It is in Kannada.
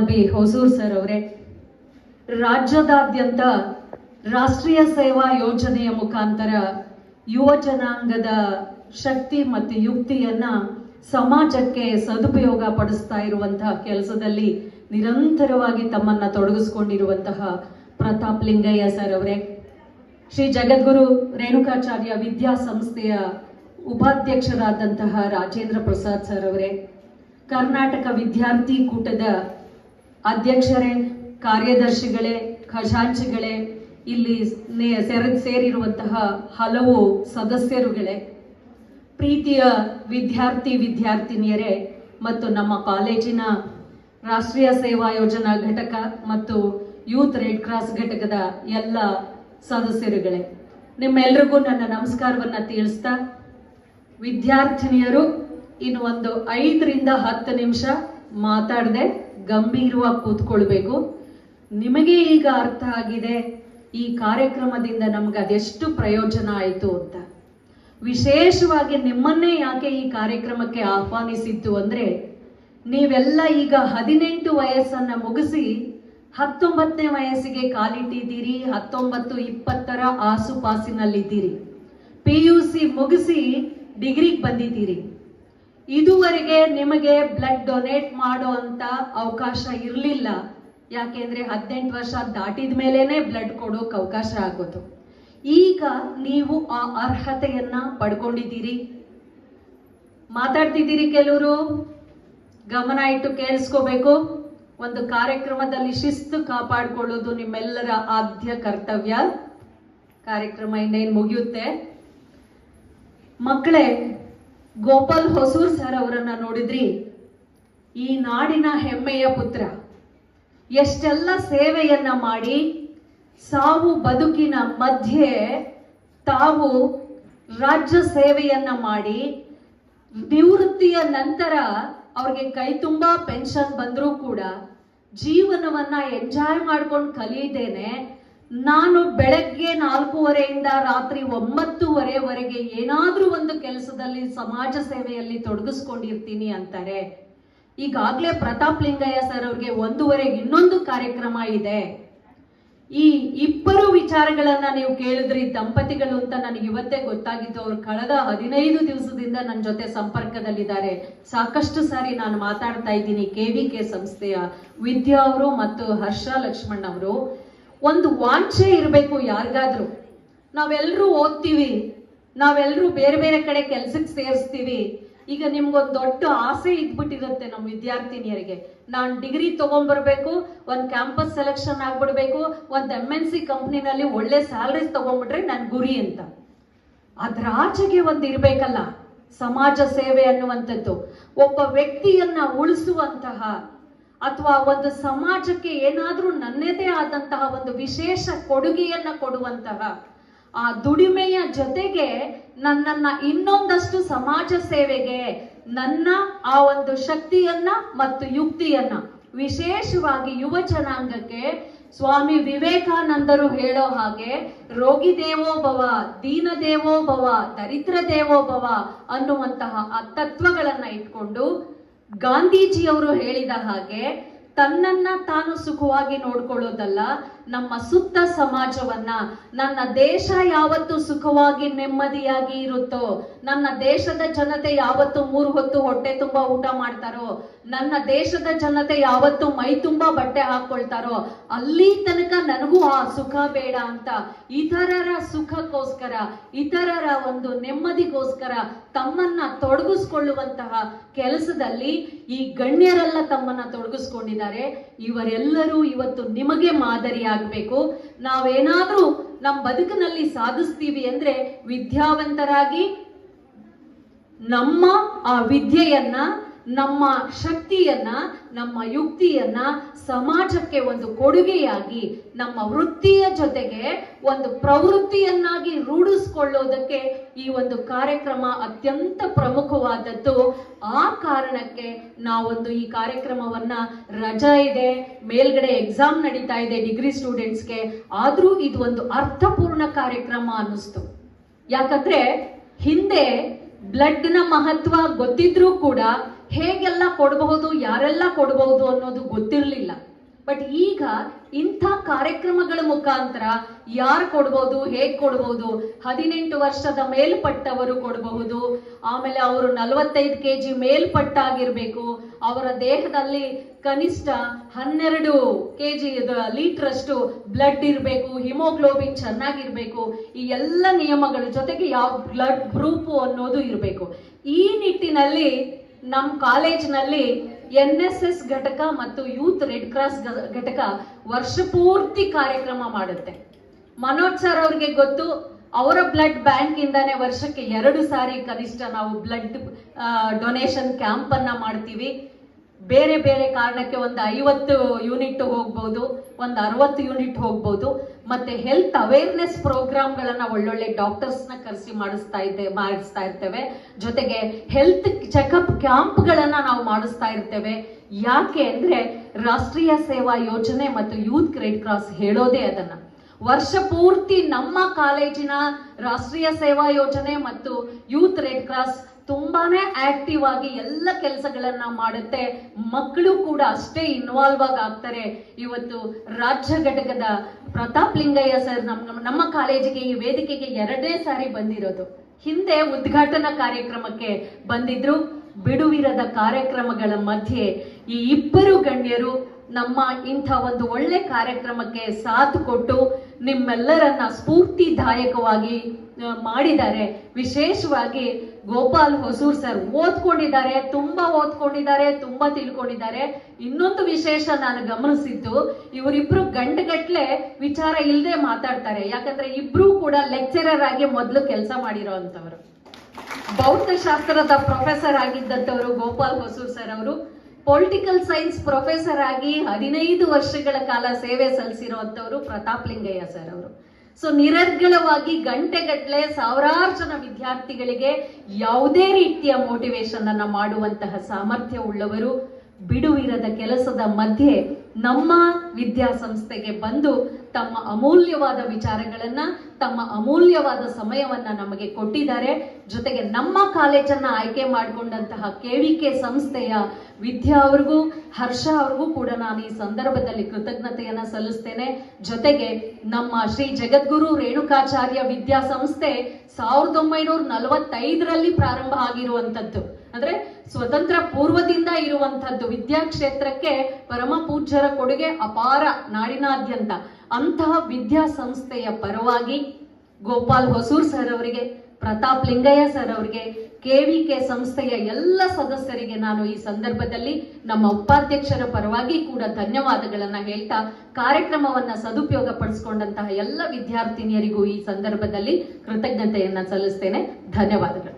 ಬಿ ಹೊಸೂರ್ ಸರ್ ಅವರೇ, ರಾಜ್ಯದಾದ್ಯಂತ ರಾಷ್ಟ್ರೀಯ ಸೇವಾ ಯೋಜನೆಯ ಮುಖಾಂತರ ಯುವ ಜನಾಂಗದ ಶಕ್ತಿ ಮತ್ತು ಯುಕ್ತಿಯನ್ನ ಸಮಾಜಕ್ಕೆ ಸದುಪಯೋಗ ಪಡಿಸ್ತಾ ಇರುವಂತಹ ಕೆಲಸದಲ್ಲಿ ನಿರಂತರವಾಗಿ ತಮ್ಮನ್ನ ತೊಡಗಿಸಿಕೊಂಡಿರುವಂತಹ ಪ್ರತಾಪ್ ಲಿಂಗಯ್ಯ ಸರ್ ಅವರೇ, ಶ್ರೀ ಜಗದ್ಗುರು ರೇಣುಕಾಚಾರ್ಯ ವಿದ್ಯಾಸಂಸ್ಥೆಯ ಉಪಾಧ್ಯಕ್ಷರಾದಂತಹ ರಾಜೇಂದ್ರ ಪ್ರಸಾದ್ ಸರ್ ಅವರೇ, ಕರ್ನಾಟಕ ವಿದ್ಯಾರ್ಥಿ ಕೂಟದ ಅಧ್ಯಕ್ಷರೇ, ಕಾರ್ಯದರ್ಶಿಗಳೇ, ಖಜಾಂಚಿಗಳೇ, ಇಲ್ಲಿ ಸೇರಿರುವಂತಹ ಹಲವು ಸದಸ್ಯರುಗಳೇ, ಪ್ರೀತಿಯ ವಿದ್ಯಾರ್ಥಿನಿಯರೇ ಮತ್ತು ನಮ್ಮ ಕಾಲೇಜಿನ ರಾಷ್ಟ್ರೀಯ ಸೇವಾ ಯೋಜನಾ ಘಟಕ ಮತ್ತು ಯೂತ್ ರೆಡ್ ಕ್ರಾಸ್ ಘಟಕದ ಎಲ್ಲ ಸದಸ್ಯರುಗಳೇ, ನಿಮ್ಮೆಲ್ರಿಗೂ ನನ್ನ ನಮಸ್ಕಾರವನ್ನ ತಿಳಿಸ್ತಾ, ವಿದ್ಯಾರ್ಥಿನಿಯರು ಇನ್ನು ಒಂದು 5 ರಿಂದ 10 ನಿಮಿಷ ಮಾತಾಡದೆ ಗಂಭೀರವಾಗಿ ಕೂತ್ಕೊಳ್ಬೇಕು. ನಿಮಗೆ ಈಗ ಅರ್ಥ ಆಗಿದೆ ಈ ಕಾರ್ಯಕ್ರಮದಿಂದ ನಮ್ಗೆ ಅದೆಷ್ಟು ಪ್ರಯೋಜನ ಆಯಿತು ಅಂತ. ವಿಶೇಷವಾಗಿ ನಿಮ್ಮನ್ನೇ ಯಾಕೆ ಈ ಕಾರ್ಯಕ್ರಮಕ್ಕೆ ಆಹ್ವಾನಿಸಿದ್ದು ಅಂದ್ರೆ, ನೀವೆಲ್ಲ ಈಗ 18 ವಯಸ್ಸನ್ನ ಮುಗಿಸಿ 19ನೇ ವಯಸ್ಸಿಗೆ ಕಾಲಿಟ್ಟಿದ್ದೀರಿ, 19-20ರ ಆಸುಪಾಸಿನಲ್ಲಿದ್ದೀರಿ. PUC ಮುಗಿಸಿ ಡಿಗ್ರಿಗೆ ಬಂದಿದ್ದೀರಿ. ಇದುವರೆಗೆ ನಿಮಗೆ ಬ್ಲಡ್ ಡೊನೇಟ್ ಮಾಡೋ ಅಂತ ಅವಕಾಶ ಇರಲಿಲ್ಲ. ಯಾಕೆಂದ್ರೆ 18 ವರ್ಷ ದಾಟಿದ ಮೇಲೇನೆ ಬ್ಲಡ್ ಕೊಡೋಕೆ ಅವಕಾಶ ಆಗೋದು. ಈಗ ನೀವು ಆ ಅರ್ಹತೆಯನ್ನ ಪಡ್ಕೊಂಡಿದ್ದೀರಿ. ಮಾತಾಡ್ತಿದ್ದೀರಿ, ಕೆಲವರು ಗಮನ ಇಟ್ಟು ಕೇಳಿಸ್ಕೋಬೇಕು. ಒಂದು ಕಾರ್ಯಕ್ರಮದಲ್ಲಿ ಶಿಸ್ತು ಕಾಪಾಡಿಕೊಳ್ಳೋದು ನಿಮ್ಮೆಲ್ಲರ ಆದ್ಯ ಕರ್ತವ್ಯ. ಕಾರ್ಯಕ್ರಮ ಇನ್ನೇನು ಮುಗಿಯುತ್ತೆ. ಮಕ್ಕಳೇ, ಗೋಪಾಲ್ ಹೊಸೂರ್ ಸರ್ ಅವರನ್ನ ನೋಡಿದ್ರಿ, ಈ ನಾಡಿನ ಹೆಮ್ಮೆಯ ಪುತ್ರ. ಎಷ್ಟೆಲ್ಲ ಸೇವೆಯನ್ನ ಮಾಡಿ ಸಾವು ಬದುಕಿನ ಮಧ್ಯೆ ತಾವು ರಾಜ್ಯ ಸೇವೆಯನ್ನ ಮಾಡಿ ನಿವೃತ್ತಿಯ ನಂತರ ಅವ್ರಿಗೆ ಕೈ ತುಂಬಾ ಪೆನ್ಷನ್ ಬಂದರೂ ಕೂಡ ಜೀವನವನ್ನ ಎಂಜಾಯ್ ಮಾಡ್ಕೊಂಡು ಕಲಿಯದೇನೆ, ನಾನು ಬೆಳಗ್ಗೆ 4:30ಯಿಂದ ರಾತ್ರಿ 9:30ವರೆಗೆ ಏನಾದ್ರೂ ಒಂದು ಕೆಲಸದಲ್ಲಿ ಸಮಾಜ ಸೇವೆಯಲ್ಲಿ ತೊಡಗಿಸ್ಕೊಂಡಿರ್ತೀನಿ ಅಂತಾರೆ. ಈಗಾಗಲೇ ಪ್ರತಾಪ್ ಲಿಂಗಯ್ಯ ಸರ್ ಅವ್ರಿಗೆ 1:30ಗೆ ಇನ್ನೊಂದು ಕಾರ್ಯಕ್ರಮ ಇದೆ. ಈ ಇಬ್ಬರು ವಿಚಾರಗಳನ್ನ ನೀವು ಕೇಳಿದ್ರಿ, ದಂಪತಿಗಳು ಅಂತ ನನಗೆ ಇವತ್ತೇ ಗೊತ್ತಾಗಿದ್ದು. ಅವ್ರು ಕಳೆದ 15 ದಿವಸದಿಂದ ನನ್ನ ಜೊತೆ ಸಂಪರ್ಕದಲ್ಲಿದ್ದಾರೆ. ಸಾಕಷ್ಟು ಸಾರಿ ನಾನು ಮಾತಾಡ್ತಾ ಇದ್ದೀನಿ. KVK ಸಂಸ್ಥೆಯ ವಿದ್ಯಾ ಅವರು ಮತ್ತು ಹರ್ಷ ಲಕ್ಷ್ಮಣ್ ಅವರು. ಒಂದು ವಾಂಛೆ ಇರಬೇಕು ಯಾರಿಗಾದ್ರೂ. ನಾವೆಲ್ಲರೂ ಓದ್ತೀವಿ, ನಾವೆಲ್ಲರೂ ಬೇರೆ ಬೇರೆ ಕಡೆ ಕೆಲ್ಸಕ್ಕೆ ಸೇರಿಸ್ತೀವಿ. ಈಗ ನಿಮ್ಗೊಂದು ದೊಡ್ಡ ಆಸೆ ಇದ್ಬಿಟ್ಟಿರುತ್ತೆ ನಮ್ಮ ವಿದ್ಯಾರ್ಥಿನಿಯರಿಗೆ, ನಾನು ಡಿಗ್ರಿ ತಗೊಂಡ್ಬರ್ಬೇಕು, ಒಂದು ಕ್ಯಾಂಪಸ್ ಸೆಲೆಕ್ಷನ್ ಆಗ್ಬಿಡ್ಬೇಕು, ಒಂದು MNC ಕಂಪ್ನಿನಲ್ಲಿ ಒಳ್ಳೆ ಸ್ಯಾಲರೀಸ್ ತಗೊಂಡ್ಬಿಟ್ರೆ ನನ್ನ ಗುರಿ ಅಂತ. ಅದ್ರ ಆಚೆಗೆ ಒಂದು ಇರ್ಬೇಕಲ್ಲ ಸಮಾಜ ಸೇವೆ ಅನ್ನುವಂಥದ್ದು. ಒಬ್ಬ ವ್ಯಕ್ತಿಯನ್ನ ಉಳಿಸುವಂತಹ ಅಥವಾ ಒಂದು ಸಮಾಜಕ್ಕೆ ಏನಾದ್ರೂ ನನ್ನದೇ ಆದಂತಹ ಒಂದು ವಿಶೇಷ ಕೊಡುಗೆಯನ್ನ ಕೊಡುವಂತಹ ಆ ದುಡಿಮೆಯ ಜೊತೆಗೆ ನನ್ನನ್ನ ಇನ್ನೊಂದಷ್ಟು ಸಮಾಜ ಸೇವೆಗೆ ನನ್ನ ಆ ಒಂದು ಶಕ್ತಿಯನ್ನ ಮತ್ತು ಯುಕ್ತಿಯನ್ನ, ವಿಶೇಷವಾಗಿ ಯುವ ಜನಾಂಗಕ್ಕೆ ಸ್ವಾಮಿ ವಿವೇಕಾನಂದರು ಹೇಳೋ ಹಾಗೆ ರೋಗಿ ದೇವೋ ಭವ, ದೀನ ದೇವೋ ಭವ, ದರಿದ್ರ ದೇವೋ ಭವ ಅನ್ನುವಂತಹ ಆ ತತ್ವಗಳನ್ನ ಇಟ್ಕೊಂಡು, ಗಾಂಧೀಜಿಯವರು ಹೇಳಿದ ಹಾಗೆ ತನ್ನನ್ನ ತಾನು ಸುಖವಾಗಿ ನೋಡ್ಕೊಳ್ಳೋದಲ್ಲ, ನಮ್ಮ ಸುತ್ತ ಸಮಾಜವನ್ನ, ನನ್ನ ದೇಶ ಯಾವತ್ತು ಸುಖವಾಗಿ ನೆಮ್ಮದಿಯಾಗಿ ಇರುತ್ತೋ, ನನ್ನ ದೇಶದ ಜನತೆ ಯಾವತ್ತು 3 ಹೊತ್ತು ಹೊಟ್ಟೆ ತುಂಬಾ ಊಟ ಮಾಡ್ತಾರೋ, ನನ್ನ ದೇಶದ ಜನತೆ ಯಾವತ್ತು ಮೈ ತುಂಬಾ ಬಟ್ಟೆ ಹಾಕೊಳ್ತಾರೋ, ಅಲ್ಲಿ ತನಕ ನನಗೂ ಆ ಸುಖ ಬೇಡ ಅಂತ ಇತರರ ಸುಖಕ್ಕೋಸ್ಕರ, ಇತರರ ಒಂದು ನೆಮ್ಮದಿಗೋಸ್ಕರ ತಮ್ಮನ್ನ ತೊಡಗಿಸ್ಕೊಳ್ಳುವಂತಹ ಕೆಲಸದಲ್ಲಿ ಈ ಗಣ್ಯರೆಲ್ಲ ತಮ್ಮನ್ನ ತೊಡಗಿಸ್ಕೊಂಡಿದ್ದಾರೆ. ಇವರೆಲ್ಲರೂ ಇವತ್ತು ನಿಮಗೆ ಮಾದರಿಯಾಗಬೇಕು. ನಾವೇನಾದ್ರೂ ನಮ್ಮ ಬದುಕಿನಲ್ಲಿ ಸಾಧಿಸ್ತೀವಿ ಅಂದ್ರೆ ವಿದ್ಯಾವಂತರಾಗಿ ನಮ್ಮ ಆ ವಿದ್ಯೆಯನ್ನ, ನಮ್ಮ ಶಕ್ತಿಯನ್ನ, ನಮ್ಮ ಯುಕ್ತಿಯನ್ನ ಸಮಾಜಕ್ಕೆ ಒಂದು ಕೊಡುಗೆಯಾಗಿ ನಮ್ಮ ವೃತ್ತಿಯ ಜೊತೆಗೆ ಒಂದು ಪ್ರವೃತ್ತಿಯನ್ನಾಗಿ ರೂಢಿಸ್ಕೊಳ್ಳೋದಕ್ಕೆ ಈ ಒಂದು ಕಾರ್ಯಕ್ರಮ ಅತ್ಯಂತ ಪ್ರಮುಖವಾದದ್ದು. ಆ ಕಾರಣಕ್ಕೆ ನಾವೊಂದು ಈ ಕಾರ್ಯಕ್ರಮವನ್ನ, ರಜಾ ಇದೆ, ಮೇಲ್ಗಡೆ ಎಕ್ಸಾಮ್ ನಡೀತಾ ಇದೆ ಡಿಗ್ರಿ ಸ್ಟೂಡೆಂಟ್ಸ್ಗೆ, ಆದ್ರೂ ಇದು ಒಂದು ಅರ್ಥಪೂರ್ಣ ಕಾರ್ಯಕ್ರಮ ಅನ್ನಿಸ್ತು. ಯಾಕಂದ್ರೆ ಹಿಂದೆ ಬ್ಲಡ್ ನ ಮಹತ್ವ ಗೊತ್ತಿದ್ರೂ ಕೂಡ ಹೇಗೆಲ್ಲ ಕೊಡಬಹುದು, ಯಾರೆಲ್ಲ ಕೊಡಬಹುದು ಅನ್ನೋದು ಗೊತ್ತಿರಲಿಲ್ಲ. ಬಟ್ ಈಗ ಇಂಥ ಕಾರ್ಯಕ್ರಮಗಳ ಮುಖಾಂತರ ಯಾರು ಕೊಡ್ಬೋದು, ಹೇಗೆ ಕೊಡ್ಬೋದು, 18 ವರ್ಷದ ಮೇಲ್ಪಟ್ಟವರು ಕೊಡಬಹುದು, ಆಮೇಲೆ ಅವರು 45 kg ಮೇಲ್ಪಟ್ಟಾಗಿರ್ಬೇಕು, ಅವರ ದೇಹದಲ್ಲಿ ಕನಿಷ್ಠ 12 kg ಲೀಟರ್ ಅಷ್ಟು ಬ್ಲಡ್ ಇರಬೇಕು, ಹಿಮೋಗ್ಲೋಬಿನ್ ಚೆನ್ನಾಗಿರ್ಬೇಕು, ಈ ಎಲ್ಲ ನಿಯಮಗಳ ಜೊತೆಗೆ ಯಾವ ಬ್ಲಡ್ ಗ್ರೂಪು ಅನ್ನೋದು ಇರಬೇಕು. ಈ ನಿಟ್ಟಿನಲ್ಲಿ ನಮ್ಮ ಕಾಲೇಜಿನಲ್ಲಿ NSS ಘಟಕ ಮತ್ತು ಯೂತ್ ರೆಡ್ ಕ್ರಾಸ್ ಘಟಕ ವರ್ಷ ಪೂರ್ತಿ ಕಾರ್ಯಕ್ರಮ ಮಾಡುತ್ತೆ. ಮನೋಜ್ ಸರ್ ಅವ್ರಿಗೆ ಗೊತ್ತು, ಅವರ ಬ್ಲಡ್ ಬ್ಯಾಂಕ್ ಇಂದಾನೆ ವರ್ಷಕ್ಕೆ 2 ಸಾರಿ ಕನಿಷ್ಠ ನಾವು ಬ್ಲಡ್ ಡೊನೇಷನ್ ಕ್ಯಾಂಪ್ ಅನ್ನ ಮಾಡ್ತೀವಿ. ಬೇರೆ ಬೇರೆ ಕಾರಣಕ್ಕೆ ಒಂದು 50 ಯೂನಿಟ್ ಹೋಗ್ಬೋದು, ಒಂದು 60 ಯೂನಿಟ್ ಹೋಗ್ಬೋದು. ಮತ್ತೆ ಹೆಲ್ತ್ ಅವೇರ್ನೆಸ್ ಪ್ರೋಗ್ರಾಮ್ಗಳನ್ನ ಒಳ್ಳೊಳ್ಳೆ ಡಾಕ್ಟರ್ಸ್ನ ಕರೆಸಿ ಮಾಡಿಸ್ತಾ ಇರ್ತೇವೆ. ಜೊತೆಗೆ ಹೆಲ್ತ್ ಚೆಕಪ್ ಕ್ಯಾಂಪ್ಗಳನ್ನ ನಾವು ಮಾಡಿಸ್ತಾ ಇರ್ತೇವೆ. ಯಾಕೆ ಅಂದ್ರೆ ರಾಷ್ಟ್ರೀಯ ಸೇವಾ ಯೋಜನೆ ಮತ್ತು ಯೂತ್ ರೆಡ್ ಕ್ರಾಸ್ ಹೇಳೋದೇ ಅದನ್ನ. ವರ್ಷ ಪೂರ್ತಿ ನಮ್ಮ ಕಾಲೇಜಿನ ರಾಷ್ಟ್ರೀಯ ಸೇವಾ ಯೋಜನೆ ಮತ್ತು ಯೂತ್ ರೆಡ್ ಕ್ರಾಸ್ ತುಂಬಾನೇ ಆಕ್ಟಿವ್ ಆಗಿ ಎಲ್ಲ ಕೆಲಸಗಳನ್ನ ಮಾಡುತ್ತೆ. ಮಕ್ಕಳು ಕೂಡ ಅಷ್ಟೇ ಇನ್ವಾಲ್ವ್ ಆಗ್ತಾರೆ. ಇವತ್ತು ರಾಜ್ಯ ಘಟಕದ ಪ್ರತಾಪ್ ಲಿಂಗಯ್ಯ ಸರ್ ನಮ್ಮ ಕಾಲೇಜಿಗೆ ಈ ವೇದಿಕೆಗೆ 2ನೇ ಸಾರಿ ಬಂದಿರೋದು. ಹಿಂದೆ ಉದ್ಘಾಟನಾ ಕಾರ್ಯಕ್ರಮಕ್ಕೆ ಬಂದಿದ್ರು. ಬಿಡುವಿರದ ಕಾರ್ಯಕ್ರಮಗಳ ಮಧ್ಯೆ ಈ ಇಬ್ಬರು ಗಣ್ಯರು ನಮ್ಮ ಇಂಥ ಒಂದು ಒಳ್ಳೆ ಕಾರ್ಯಕ್ರಮಕ್ಕೆ ಸಾಥ್ ಕೊಟ್ಟು ನಿಮ್ಮೆಲ್ಲರನ್ನ ಸ್ಫೂರ್ತಿದಾಯಕವಾಗಿ ಮಾಡಿದ್ದಾರೆ. ವಿಶೇಷವಾಗಿ ಗೋಪಾಲ್ ಹೊಸೂರ್ ಸರ್ ಓದ್ಕೊಂಡಿದ್ದಾರೆ, ತುಂಬಾ ತಿಳ್ಕೊಂಡಿದ್ದಾರೆ. ಇನ್ನೊಂದು ವಿಶೇಷ ನಾನು ಗಮನಿಸಿದ್ದು, ಇವರಿಬ್ರು ಗಂಟೆಗಟ್ಲೆ ವಿಚಾರ ಇಲ್ಲದೆ ಮಾತಾಡ್ತಾರೆ. ಯಾಕಂದ್ರೆ ಇಬ್ರು ಕೂಡ ಲೆಕ್ಚರರ್ ಆಗಿ ಮೊದಲು ಕೆಲಸ ಮಾಡಿರೋ ಅಂತವ್ರು. ಭೌತಶಾಸ್ತ್ರದ ಪ್ರೊಫೆಸರ್ ಆಗಿದ್ದಂಥವರು ಗೋಪಾಲ್ ಹೊಸೂರ್ ಸರ್ ಅವರು. ಪೊಲಿಟಿಕಲ್ ಸೈನ್ಸ್ ಪ್ರೊಫೆಸರ್ ಆಗಿ 15 ವರ್ಷಗಳ ಕಾಲ ಸೇವೆ ಸಲ್ಲಿಸಿರುವಂತವರು ಪ್ರತಾಪ್ ಲಿಂಗಯ್ಯ ಸರ್ ಅವರು. ಸೊ ನಿರರ್ಗಳವಾಗಿ ಗಂಟೆಗಟ್ಟಲೆ ಸಾವಿರಾರು ಜನ ವಿದ್ಯಾರ್ಥಿಗಳಿಗೆ ಯಾವುದೇ ರೀತಿಯ ಮೋಟಿವೇಶನ್ ಅನ್ನ ಮಾಡುವಂತಹ ಸಾಮರ್ಥ್ಯ ಉಳ್ಳವರು. ಬಿಡುವಿರದ ಕೆಲಸದ ಮಧ್ಯೆ ನಮ್ಮ ವಿದ್ಯಾಸಂಸ್ಥೆಗೆ ಬಂದು ತಮ್ಮ ಅಮೂಲ್ಯವಾದ ವಿಚಾರಗಳನ್ನ, ತಮ್ಮ ಅಮೂಲ್ಯವಾದ ಸಮಯವನ್ನ ನಮಗೆ ಕೊಟ್ಟಿದ್ದಾರೆ. ಜೊತೆಗೆ ನಮ್ಮ ಕಾಲೇಜನ್ನ ಆಯ್ಕೆ ಮಾಡಿಕೊಂಡಂತಹ KVK ಸಂಸ್ಥೆಯ ವಿದ್ಯಾ ಅವ್ರಿಗೂ, ಹರ್ಷ ಅವ್ರಿಗೂ ಕೂಡ ನಾನು ಈ ಸಂದರ್ಭದಲ್ಲಿ ಕೃತಜ್ಞತೆಯನ್ನ ಸಲ್ಲಿಸ್ತೇನೆ. ಜೊತೆಗೆ ನಮ್ಮ ಶ್ರೀ ಜಗದ್ಗುರು ರೇಣುಕಾಚಾರ್ಯ ವಿದ್ಯಾಸಂಸ್ಥೆ 1945ರಲ್ಲಿ ಪ್ರಾರಂಭ ಆಗಿರುವಂತದ್ದು. ಅಂದ್ರೆ ಸ್ವತಂತ್ರ ಪೂರ್ವದಿಂದ ಇರುವಂತಹದ್ದು. ವಿದ್ಯಾಕ್ಷೇತ್ರಕ್ಕೆ ಪರಮ ಪೂಜ್ಯರ ಕೊಡುಗೆ ಅಪಾರ ನಾಡಿನಾದ್ಯಂತ. ಅಂತಹ ವಿದ್ಯಾಸಂಸ್ಥೆಯ ಪರವಾಗಿ ಗೋಪಾಲ್ ಹೊಸೂರ್ ಸರ್ ಅವರಿಗೆ, ಪ್ರತಾಪ್ ಲಿಂಗಯ್ಯ ಸರ್ ಅವರಿಗೆ, KVK ಸಂಸ್ಥೆಯ ಎಲ್ಲ ಸದಸ್ಯರಿಗೆ ನಾನು ಈ ಸಂದರ್ಭದಲ್ಲಿ ನಮ್ಮ ಉಪಾಧ್ಯಕ್ಷರ ಪರವಾಗಿ ಕೂಡ ಧನ್ಯವಾದಗಳನ್ನ ಹೇಳ್ತಾ, ಕಾರ್ಯಕ್ರಮವನ್ನ ಸದುಪಯೋಗ ಪಡಿಸಿಕೊಂಡಂತಹ ಎಲ್ಲ ವಿದ್ಯಾರ್ಥಿನಿಯರಿಗೂ ಈ ಸಂದರ್ಭದಲ್ಲಿ ಕೃತಜ್ಞತೆಯನ್ನ ಸಲ್ಲಿಸ್ತೇನೆ. ಧನ್ಯವಾದಗಳು.